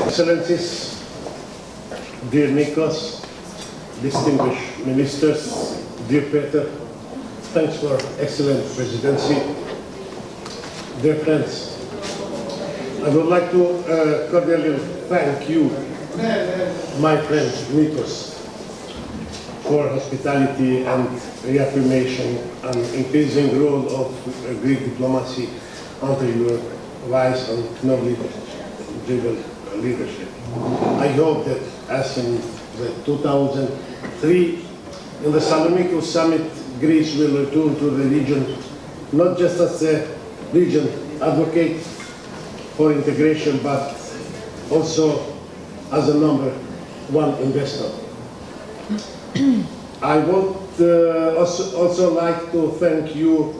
Excellencies, dear Nikos, distinguished ministers, dear Peter, thanks for excellent presidency. Dear friends, I would like to cordially thank you, my friend Nikos, for hospitality and reaffirmation and increasing role of Greek diplomacy under your wise and knowledge-driven leadership. I hope that, as in the 2003, in the Saloniki summit, Greece will return to the region, not just as a region advocate for integration, but also as a #1 investor. I would also like to thank you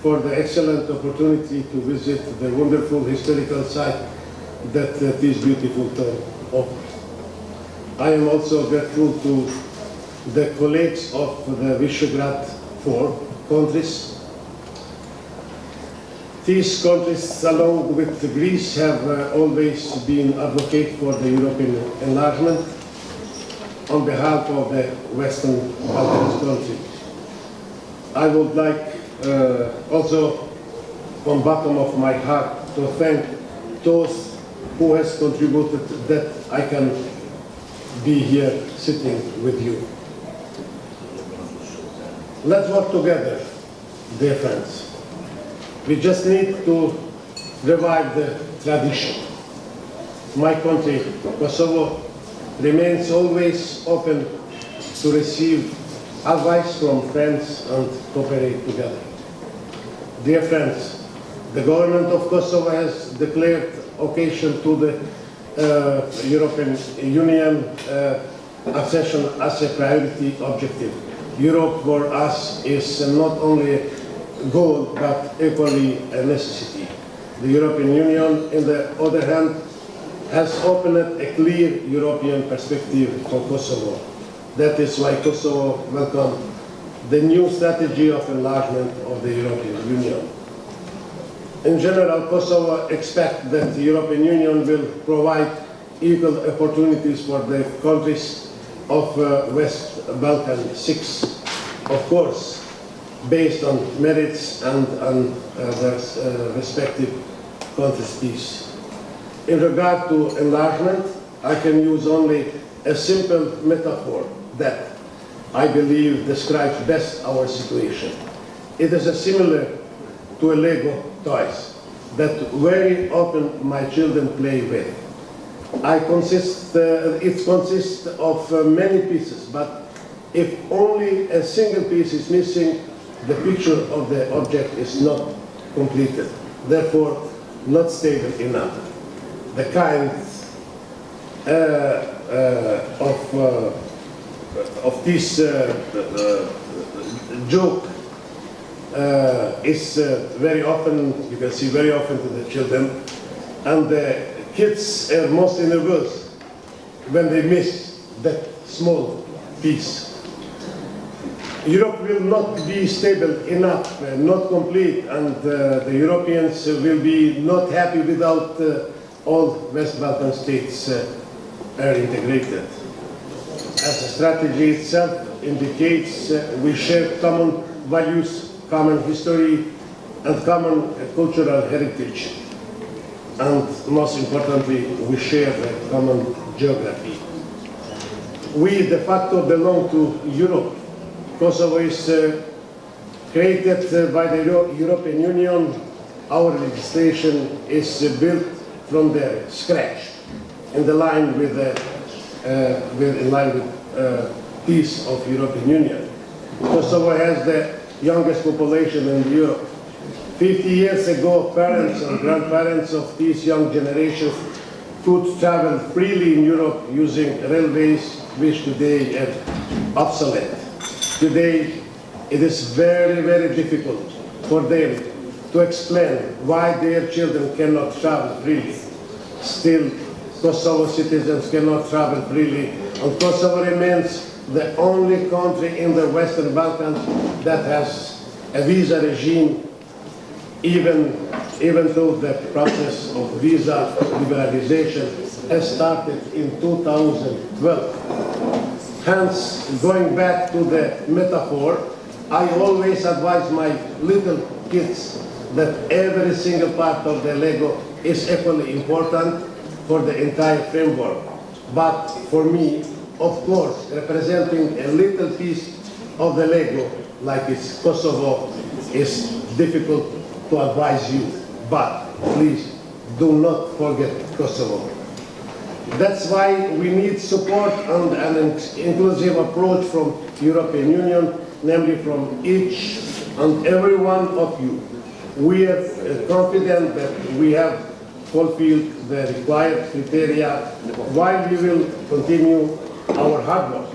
for the excellent opportunity to visit the wonderful historical site that this beautiful town offers. I am also grateful to the colleagues of the Visegrad 4 countries. These countries, along with Greece, have always been advocates for the European enlargement on behalf of the Western Balkans countries. I would like also, from the bottom of my heart, to thank those who has contributed that I can be here sitting with you. Let's work together, dear friends. We just need to revive the tradition. My country, Kosovo, remains always open to receive advice from friends and cooperate together. Dear friends, the government of Kosovo has declared occasion to the European Union accession as a priority objective. Europe for us is not only a goal, but equally a necessity. The European Union, on the other hand, has opened a clear European perspective for Kosovo. That is why Kosovo welcomes the new strategy of enlargement of the European Union. In general, Kosovo expects that the European Union will provide equal opportunities for the countries of West Balkan 6, of course, based on merits and their respective countries' peace. In regard to enlargement, I can use only a simple metaphor that I believe describes best our situation. It is similar to a Lego toys that very often my children play with. It consists of many pieces, but if only a single piece is missing, the picture of the object is not completed, therefore not stable enough. The kind of this joke is very often, you can see very often to the children, and the kids are mostly nervous when they miss that small piece. Europe will not be stable enough, not complete, and the Europeans will be not happy without all West Balkan states are integrated. As the strategy itself indicates, we share common values, common history, and common cultural heritage. And most importantly, we share a common geography. We de facto belong to Europe. Kosovo is created by the European Union. Our legislation is built from the scratch, in line with peace of European Union. Kosovo has the youngest population in Europe. 50 years ago, parents and grandparents of these young generations could travel freely in Europe using railways, which today are obsolete. Today, it is very, very difficult for them to explain why their children cannot travel freely. Still, Kosovo citizens cannot travel freely, and Kosovo remains the only country in the Western Balkans that has a visa regime, even though the process of visa liberalization has started in 2012. Hence, going back to the metaphor, I always advise my little kids that every single part of the Lego is equally important for the entire framework. But for me, of course, representing a little piece of the Lego, like it's Kosovo, is difficult to advise you. But please, do not forget Kosovo. That's why we need support and an inclusive approach from European Union, namely from each and every one of you. We are confident that we have fulfilled the required criteria while we will continue our hard work.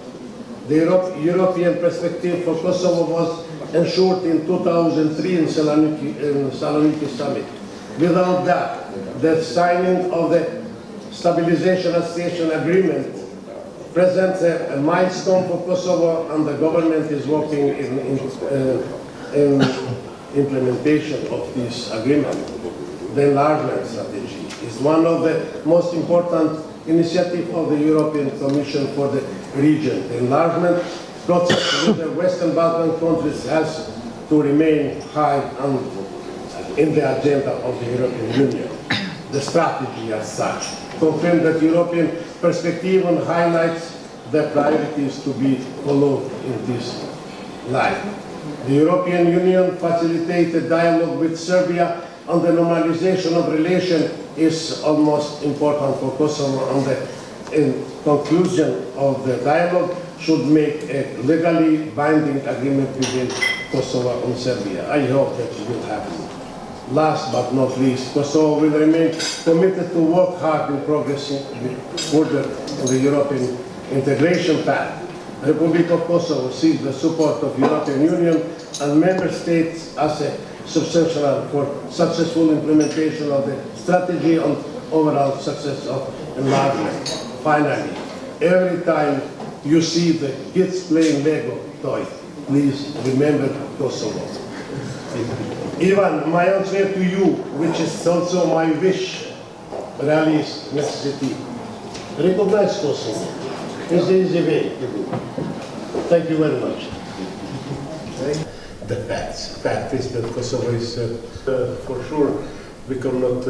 The European perspective for Kosovo was ensured in 2003 in Saloniki Summit. Without that, the signing of the Stabilization Association Agreement presents a milestone for Kosovo, and the government is working in implementation of this agreement. The enlargement strategy is one of the most important initiatives of the European Commission for the region. The enlargement process with the Western Balkan countries has to remain high in the agenda of the European Union. The strategy as such confirms that European perspective and highlights the priorities to be followed in this line. The European Union facilitated dialogue with Serbia, and the normalization of relations is almost important for Kosovo, and the conclusion of the dialogue should make a legally binding agreement between Kosovo and Serbia. I hope that it will happen. Last but not least, Kosovo will remain committed to work hard in progressing further on the European integration path. The Republic of Kosovo sees the support of the European Union and member states as a substantial for successful implementation of the strategy and overall success of enlargement. Finally, every time you see the kids playing Lego toys, please remember Kosovo. Ivan, my answer to you, which is also my wish, rallies necessity. Recognize Kosovo. It's the easy way to do. Thank you very much. The fact is that Kosovo is, for sure, we cannot